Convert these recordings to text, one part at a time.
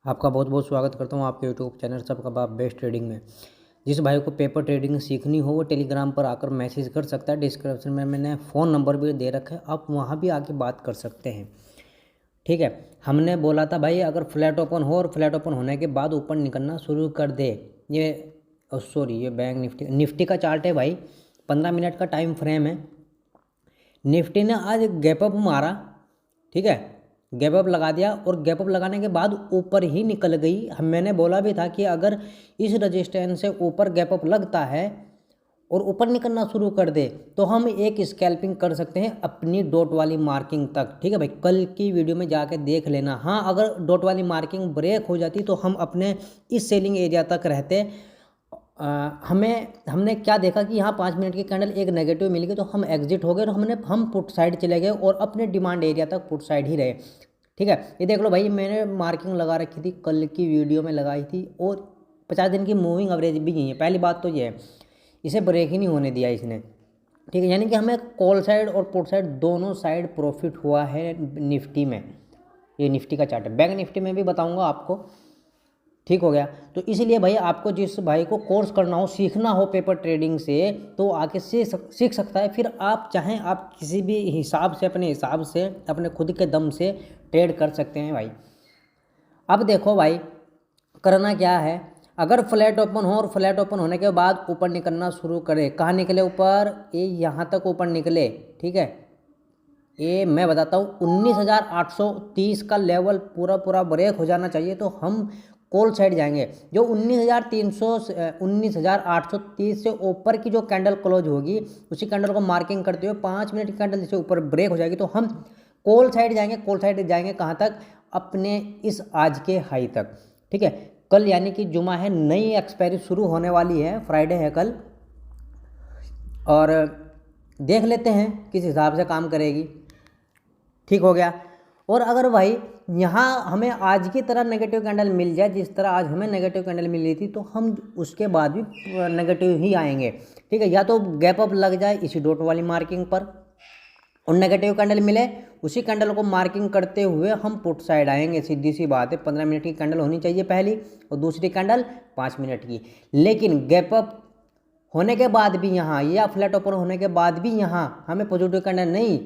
आपका बहुत बहुत स्वागत करता हूँ आपके यूट्यूब चैनल सबका बाप बेस्ट ट्रेडिंग में। जिस भाई को पेपर ट्रेडिंग सीखनी हो वो टेलीग्राम पर आकर मैसेज कर सकता है। डिस्क्रिप्शन में मैंने फ़ोन नंबर भी दे रखा है, आप वहाँ भी आके बात कर सकते हैं। ठीक है, हमने बोला था भाई अगर फ्लैट ओपन हो और फ्लैट ओपन होने के बाद ऊपर निकलना शुरू कर दे। ये ये बैंक निफ्टी का चार्ट है भाई, 15 मिनट का टाइम फ्रेम है। निफ्टी ने आज गैप अप मारा, ठीक है, गैप अप लगा दिया और गैप अप लगाने के बाद ऊपर ही निकल गई। मैंने बोला भी था कि अगर इस रजिस्टेंस से ऊपर गैप अप लगता है और ऊपर निकलना शुरू कर दे तो हम एक स्कैल्पिंग कर सकते हैं अपनी डॉट वाली मार्किंग तक। ठीक है भाई, कल की वीडियो में जाके देख लेना। हाँ, अगर डॉट वाली मार्किंग ब्रेक हो जाती तो हम अपने इस सेलिंग एरिया तक रहते। हमने क्या देखा कि यहाँ 5 मिनट की कैंडल एक नेगेटिव मिल गई तो हम एग्जिट हो गए और हम पुट साइड चले गए और अपने डिमांड एरिया तक पुट साइड ही रहे। ठीक है, ये देख लो भाई, मैंने मार्किंग लगा रखी थी, कल की वीडियो में लगाई थी और 50 दिन की मूविंग एवरेज भी नहीं है। पहली बात तो ये है, इसे ब्रेक ही नहीं होने दिया इसने। ठीक है, यानी कि हमें कॉल साइड और पुट साइड दोनों साइड प्रॉफिट हुआ है निफ्टी में। ये निफ्टी का चार्ट है, बैंक निफ्टी में भी बताऊंगा आपको। ठीक हो गया, तो इसीलिए भाई आपको जिस भाई को कोर्स करना हो, सीखना हो पेपर ट्रेडिंग से, तो आके सीख सकता है। फिर आप चाहें आप किसी भी हिसाब से, अपने हिसाब से, अपने खुद के दम से ट्रेड कर सकते हैं भाई। अब देखो भाई, करना क्या है, अगर फ्लैट ओपन हो और फ्लैट ओपन होने के बाद ऊपर निकलना शुरू करे, कहाँ निकले ऊपर, ये यहाँ तक ऊपर निकले। ठीक है, ये मैं बताता हूँ 19,830 का लेवल पूरा ब्रेक हो जाना चाहिए तो हम कॉल साइड जाएंगे। जो 19,830 से ऊपर की जो कैंडल क्लोज होगी उसी कैंडल को मार्किंग करते हुए 5 मिनट की कैंडल से ऊपर ब्रेक हो जाएगी तो हम कॉल साइड जाएंगे। कॉल साइड जाएंगे कहाँ तक, अपने इस आज के हाई तक। ठीक है, कल यानी कि जुमा है, नई एक्सपायरी शुरू होने वाली है, फ्राइडे है कल, और देख लेते हैं किस हिसाब से काम करेगी। ठीक हो गया, और अगर भाई यहाँ हमें आज की तरह नेगेटिव कैंडल मिल जाए, जिस तरह आज हमें नेगेटिव कैंडल मिल रही थी, तो हम उसके बाद भी नेगेटिव ही आएंगे। ठीक है, या तो गैप अप लग जाए इसी डॉट वाली मार्किंग पर और नेगेटिव कैंडल मिले, उसी कैंडल को मार्किंग करते हुए हम पुट साइड आएंगे। सीधी सी बात है, 15 मिनट की कैंडल होनी चाहिए पहली और दूसरी कैंडल 5 मिनट की। लेकिन गैप अप होने के बाद भी यहाँ, या फ्लैट ओपन होने के बाद भी यहाँ हमें पॉजिटिव कैंडल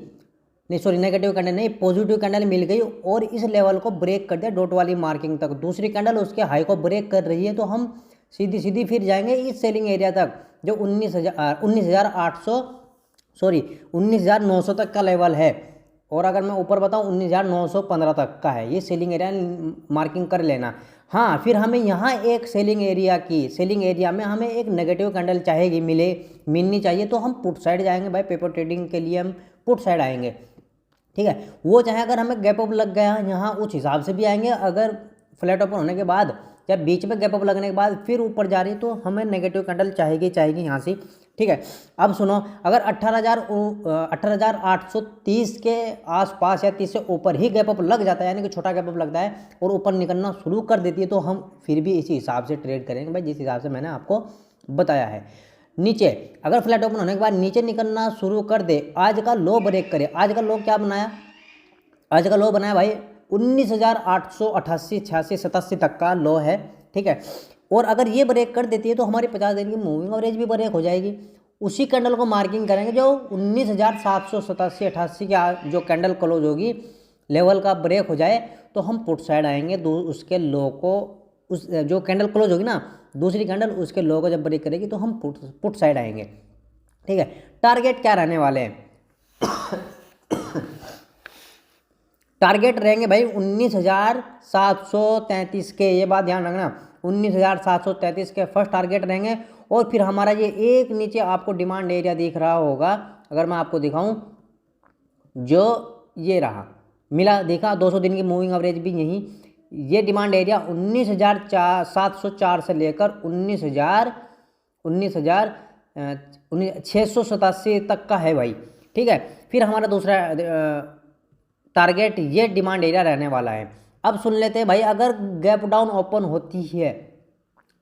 नेगेटिव कैंडल नहीं, पॉजिटिव कैंडल मिल गई और इस लेवल को ब्रेक कर दिया डॉट वाली मार्किंग तक, दूसरी कैंडल उसके हाई को ब्रेक कर रही है, तो हम सीधी फिर जाएंगे इस सेलिंग एरिया तक जो 19,900 तक का लेवल है। और अगर मैं ऊपर बताऊं 19,915 तक का है, ये सेलिंग एरिया मार्किंग कर लेना। हाँ, फिर हमें यहाँ एक सेलिंग एरिया में हमें एक नेगेटिव कैंडल चाहेगी, मिलनी चाहिए, तो हम पुट साइड जाएंगे भाई। पेपर ट्रेडिंग के लिए हम पुट साइड आएंगे। ठीक है, वो चाहे अगर हमें गैप अप लग गया यहाँ उस हिसाब से भी आएंगे, अगर फ्लैट ओपन होने के बाद या बीच में गैप अप लगने के बाद फिर ऊपर जा रही है तो हमें नेगेटिव कैंडल चाहिए यहाँ से। ठीक है, अब सुनो, अगर 18,830 के आसपास या 30 से ऊपर ही गैप अप लग जाता है, यानी कि छोटा गैप अप लगता है और ऊपर निकलना शुरू कर देती है, तो हम फिर भी इसी हिसाब से ट्रेड करेंगे भाई, जिस हिसाब से मैंने आपको बताया है। नीचे अगर फ्लैट ओपन होने के बाद नीचे निकलना शुरू कर दे, आज का लो ब्रेक करे। आज का लो क्या बनाया, आज का लो बनाया भाई 19,888, 86, 87 तक का लो है। ठीक है, और अगर ये ब्रेक कर देती है तो हमारी 50 दिन की मूविंग एवरेज भी ब्रेक हो जाएगी। उसी कैंडल को मार्किंग करेंगे जो 19,787, 88 की जो कैंडल क्लोज होगी, लेवल का ब्रेक हो जाए तो हम पुट साइड आएंगे। उसके लो को, उस जो कैंडल क्लोज होगी ना, दूसरी कैंडल उसके लो को जब ब्रेक करेगी तो हम पुट साइड आएंगे। ठीक है, टारगेट क्या रहने वाले हैं टारगेट रहेंगे भाई 19,733 के, ये बात ध्यान रखना, 19,733 के फर्स्ट टारगेट रहेंगे। और फिर हमारा ये एक नीचे आपको डिमांड एरिया दिख रहा होगा, अगर मैं आपको दिखाऊं, जो ये रहा मिला, देखा 200 दिन की मूविंग एवरेज भी यही, ये डिमांड एरिया 19,704 से लेकर 19,687 तक का है भाई। ठीक है, फिर हमारा दूसरा टारगेट ये डिमांड एरिया रहने वाला है। अब सुन लेते हैं भाई, अगर गैप डाउन ओपन होती है,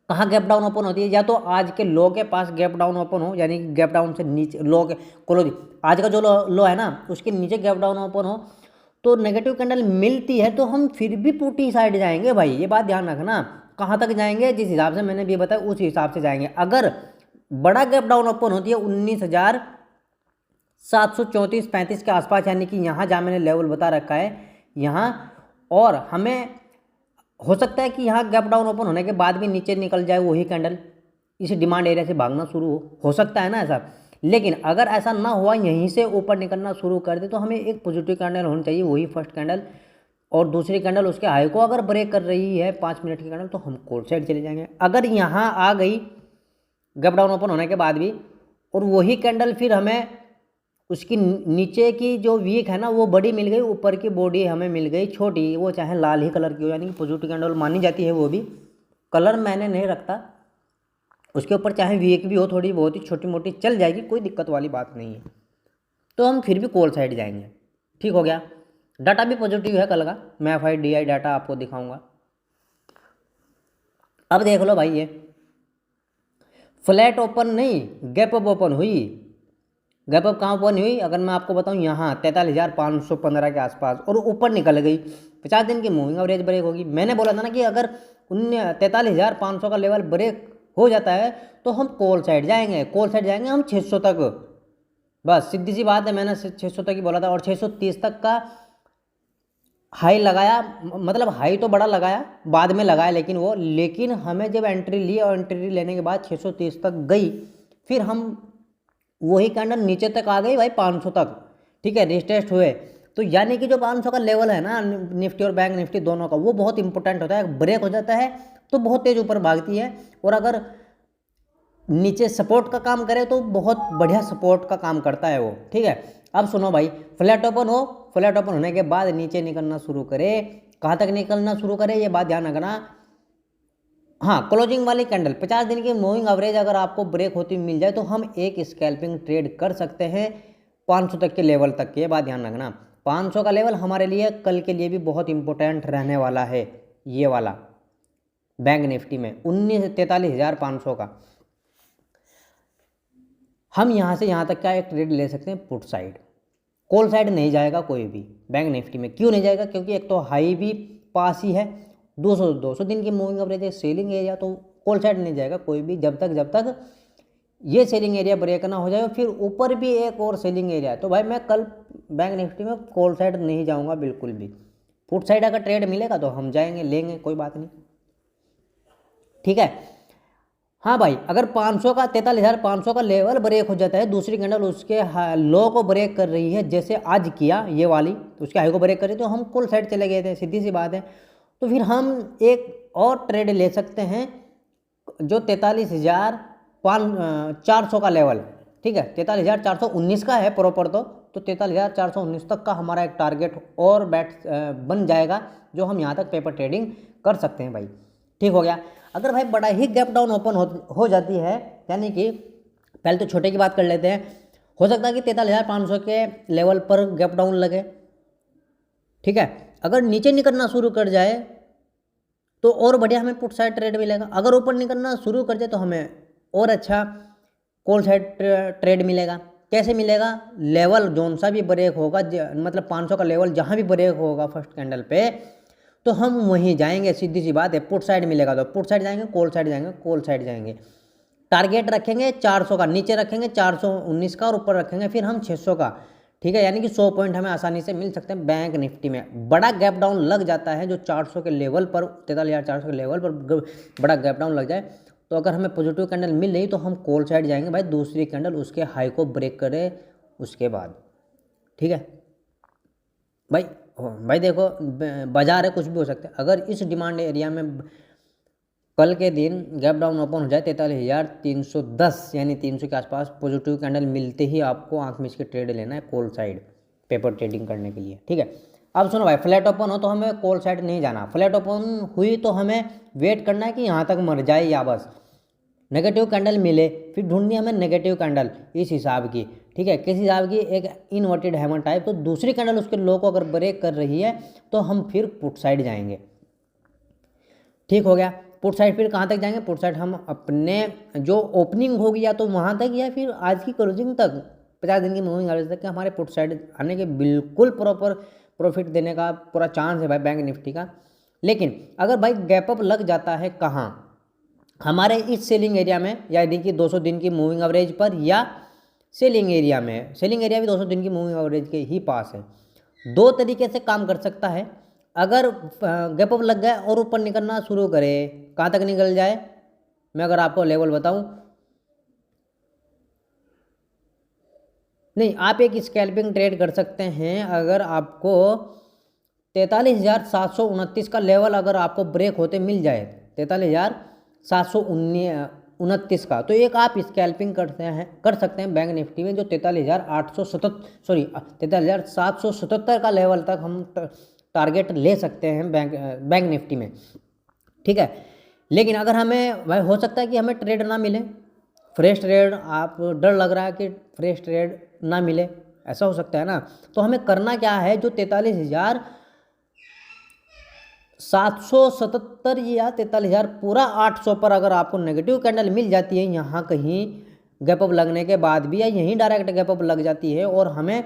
कहाँ गैप डाउन ओपन होती है, या तो आज के लो के पास गैप डाउन ओपन हो, यानी गैप डाउन से नीचे लो के क्लोज, आज का जो लो है ना उसके नीचे गैप डाउन ओपन हो, तो नेगेटिव कैंडल मिलती है तो हम फिर भी पुट ही साइड जाएंगे भाई, ये बात ध्यान रखना। कहाँ तक जाएंगे? जिस हिसाब से मैंने भी बताया उस हिसाब से जाएंगे। अगर बड़ा गैप डाउन ओपन होती है 19,734-35 के आसपास, यानी कि यहाँ जहाँ मैंने लेवल बता रखा है यहाँ, और हमें हो सकता है कि यहाँ गैप डाउन ओपन होने के बाद भी नीचे निकल जाए वही कैंडल, इसी डिमांड एरिया से भागना शुरू हो सकता है ना ऐसा। लेकिन अगर ऐसा ना हुआ, यहीं से ऊपर निकलना शुरू कर दे, तो हमें एक पॉजिटिव कैंडल होनी चाहिए, वही फर्स्ट कैंडल, और दूसरी कैंडल उसके हाई को अगर ब्रेक कर रही है 5 मिनट की कैंडल, तो हम कॉल साइड चले जाएंगे। अगर यहाँ आ गई गैप डाउन ओपन होने के बाद भी, और वही कैंडल फिर हमें उसकी नीचे की जो वीक है ना वो बड़ी मिल गई, ऊपर की बॉडी हमें मिल गई छोटी, वो चाहे लाल ही कलर की हो, यानी कि पॉजिटिव कैंडल मानी जाती है, वो भी कलर मैंने नहीं रखता, उसके ऊपर चाहे वीक भी हो, थोड़ी बहुत ही छोटी मोटी चल जाएगी, कोई दिक्कत वाली बात नहीं है। तो हम फिर भी कॉल साइड जाएंगे। ठीक हो गया। डाटा भी पॉजिटिव है कल का, मैं FIDI डाटा आपको दिखाऊंगा। अब देख लो भाई, ये फ्लैट ओपन नहीं, गैप अप ओपन हुई। गैप अप कहाँ ओपन हुई? अगर मैं आपको बताऊं यहाँ 43,515 के आसपास, और ऊपर निकल गई। 50 दिन की मूविंग एवरेज ब्रेक होगी। मैंने बोला था ना कि अगर 43,500 का लेवल ब्रेक हो जाता है तो हम कॉल साइड जाएंगे। कॉल साइड जाएंगे हम 600 तक, बस सीधी सी बात है। मैंने 600 तक ही बोला था, और 630 तक का हाई लगाया, मतलब हाई तो बड़ा लगाया, बाद में लगाया, लेकिन हमें जब एंट्री ली और एंट्री लेने के बाद 630 तक गई, फिर हम वही कैंडल नीचे तक आ गई भाई 500 तक। ठीक है, रिटेस्ट हुए। तो यानी कि जो 500 का लेवल है ना निफ्टी और बैंक निफ्टी दोनों का, वो बहुत इंपॉर्टेंट होता है। ब्रेक हो जाता है तो बहुत तेज ऊपर भागती है, और अगर नीचे सपोर्ट का काम करे तो बहुत बढ़िया सपोर्ट का काम करता है वो। ठीक है, अब सुनो भाई, फ्लैट ओपन हो, फ्लैट ओपन होने के बाद नीचे निकलना शुरू करे। कहाँ तक निकलना शुरू करे ये बात ध्यान रखना। हाँ, क्लोजिंग वाली कैंडल 50 दिन की मूविंग एवरेज अगर आपको ब्रेक होती मिल जाए तो हम एक स्कैल्पिंग ट्रेड कर सकते हैं 500 तक के लेवल तक। ये बात ध्यान रखना, 500 का लेवल हमारे लिए कल के लिए भी बहुत इंपॉर्टेंट रहने वाला है। ये वाला बैंक निफ्टी में 43,500 का हम यहाँ से यहाँ तक क्या एक ट्रेड ले सकते हैं पुट साइड। कॉल साइड नहीं जाएगा कोई भी बैंक निफ्टी में। क्यों नहीं जाएगा? क्योंकि एक तो हाई भी पास ही है, 200 दिन की मूविंग एवरेज है, सेलिंग एरिया, तो कॉल साइड नहीं जाएगा कोई भी जब तक ये सेलिंग एरिया ब्रेक ना हो जाए। फिर ऊपर भी एक और सेलिंग एरिया है, तो भाई मैं कल बैंक निफ्टी में कॉल साइड नहीं जाऊँगा बिल्कुल भी। पुट साइड अगर ट्रेड मिलेगा तो हम जाएंगे, लेंगे, कोई बात नहीं। ठीक है। हाँ भाई, अगर 500 का 43,500 का लेवल ब्रेक हो जाता है, दूसरी कैंडल उसके लो को ब्रेक कर रही है, जैसे आज किया ये वाली, उसके हाई को ब्रेक कर रही, तो हम कॉल साइड चले गए थे, सीधी सी बात है। तो फिर हम एक और ट्रेड ले सकते हैं जो 43,400 का लेवल। ठीक है, 43,419 का है प्रॉपर, तो 43,419 तक का हमारा एक टारगेट और बन जाएगा, जो हम यहाँ तक पेपर ट्रेडिंग कर सकते हैं भाई। ठीक हो गया। अगर भाई बड़ा ही गैप डाउन ओपन हो जाती है, यानी कि पहले तो छोटे की बात कर लेते हैं, हो सकता है कि 43,500 के लेवल पर गैप डाउन लगे। ठीक है, अगर नीचे निकलना शुरू कर जाए तो और बढ़िया हमें पुट साइड ट्रेड मिलेगा। अगर ऊपर निकलना शुरू कर जाए तो हमें और अच्छा कॉल साइड ट्रेड मिलेगा। कैसे मिलेगा? लेवल जोन सा भी ब्रेक होगा, मतलब 500 का लेवल जहाँ भी ब्रेक होगा फर्स्ट कैंडल पे, तो हम वहीं जाएंगे, सीधी सी बात है। पुट साइड मिलेगा तो पुट साइड जाएंगे, कॉल साइड जाएंगे, कॉल साइड जाएंगे। टारगेट रखेंगे 400 का, नीचे रखेंगे 419 का, और ऊपर रखेंगे फिर हम 600 का। ठीक है, यानी कि 100 पॉइंट हमें आसानी से मिल सकते हैं बैंक निफ्टी में। बड़ा गैप डाउन लग जाता है जो 400 के लेवल पर, 43,400 के लेवल पर बड़ा गैप डाउन लग जाए, तो अगर हमें पॉजिटिव कैंडल मिल रही तो हम कॉल साइड जाएंगे भाई, दूसरी कैंडल उसके हाई को ब्रेक करे उसके बाद। ठीक है भाई देखो, बाजार है, कुछ भी हो सकता है। अगर इस डिमांड एरिया में कल के दिन गैप डाउन ओपन हो जाए 43,310 यानी 300 के आसपास, पॉजिटिव कैंडल मिलते ही आपको आंख मिच के ट्रेड लेना है कॉल साइड पेपर ट्रेडिंग करने के लिए। ठीक है, अब सुनो भाई, फ्लैट ओपन हो तो हमें कॉल साइड नहीं जाना। फ्लैट ओपन हुई तो हमें वेट करना है कि यहाँ तक मर जाए, या बस नेगेटिव कैंडल मिले, फिर ढूंढनी हमें नेगेटिव कैंडल इस हिसाब की। ठीक है, किस हिसाब की? एक इनवर्टेड हैमर टाइप। तो दूसरी कैंडल उसके लो को अगर ब्रेक कर रही है तो हम फिर पुट साइड जाएंगे। ठीक हो गया। पुट साइड फिर कहाँ तक जाएंगे? पुट साइड हम अपने जो ओपनिंग होगी या तो वहाँ तक, या फिर आज की क्लोजिंग तक, 50 दिन की मूविंग एवरेज तक के हमारे पुट साइड आने के बिल्कुल प्रॉपर प्रॉफिट देने का पूरा चांस है भाई बैंक निफ्टी का। लेकिन अगर भाई गैप अप लग जाता है कहाँ, हमारे इस सेलिंग एरिया में, यानी कि 200 दिन की मूविंग एवरेज पर, या सेलिंग एरिया में, सेलिंग एरिया भी 200 दिन की मूविंग एवरेज के ही पास है। दो तरीके से काम कर सकता है। अगर गैप अप लग गया और ऊपर निकलना शुरू करे, कहाँ तक निकल जाए, मैं अगर आपको लेवल बताऊं, नहीं, आप एक स्कैल्पिंग ट्रेड कर सकते हैं। अगर आपको 43,729 का लेवल अगर आपको ब्रेक होते मिल जाए, 43,729 का, तो एक आप स्कैल्पिंग कर सकते हैं बैंक निफ्टी में, जो 43,777 का लेवल तक हम टारगेट ले सकते हैं बैंक निफ्टी में, ठीक है। लेकिन अगर हमें भाई हो सकता है कि हमें ट्रेड ना मिले, फ्रेश ट्रेड, आप डर लग रहा है कि फ्रेश ट्रेड ना मिले, ऐसा हो सकता है ना, तो हमें करना क्या है, जो 43,777 या 43,000 पूरा 800 पर अगर आपको नेगेटिव कैंडल मिल जाती है यहाँ कहीं गैप अप लगने के बाद भी, या यहीं डायरेक्ट गैप अप लग जाती है और हमें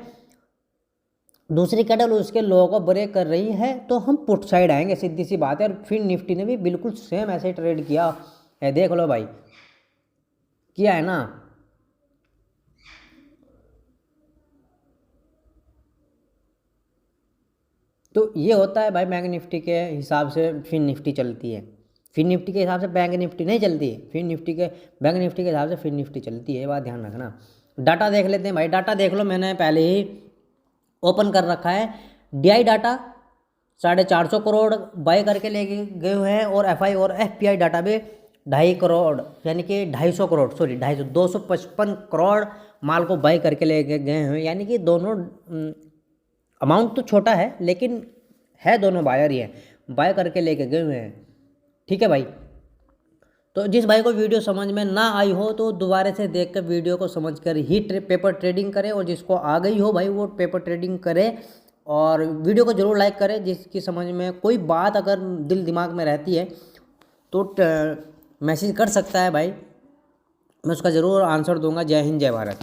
दूसरी कैंडल उसके लो को ब्रेक कर रही है, तो हम पुट साइड आएंगे, सीधी सी बात है। और फिर निफ्टी ने भी बिल्कुल सेम ऐसे ट्रेड किया है, देख लो भाई, किया है ना। तो ये होता है भाई बैंक निफ्टी के हिसाब से फिन निफ्टी चलती है, फिन निफ्टी के हिसाब से बैंक निफ्टी नहीं चलती है, फिन निफ्टी के बैंक निफ्टी के हिसाब से फिन निफ्टी चलती है, ये बात ध्यान रखना। डाटा देख लेते हैं भाई, डाटा देख लो, मैंने पहले ही ओपन कर रखा है। DI डाटा 450 करोड़ बाय करके ले गए हुए हैं, और FI और FPI डाटा भी 2.5 करोड़, यानी कि 250 करोड़, सॉरी 255 करोड़ माल को बाय करके ले गए हैं, यानी कि दोनों अमाउंट तो छोटा है लेकिन है दोनों बायर ही हैं, बाय करके लेके गए हुए हैं, ठीक है भाई। तो जिस भाई को वीडियो समझ में ना आई हो तो दोबारा से देख कर वीडियो को समझ कर ही पेपर ट्रेडिंग करे, और जिसको आ गई हो भाई वो पेपर ट्रेडिंग करे, और वीडियो को जरूर लाइक करे। जिसकी समझ में कोई बात अगर दिल दिमाग में रहती है तो मैसेज कर सकता है भाई, मैं उसका ज़रूर आंसर दूंगा। जय हिंद, जय भारत।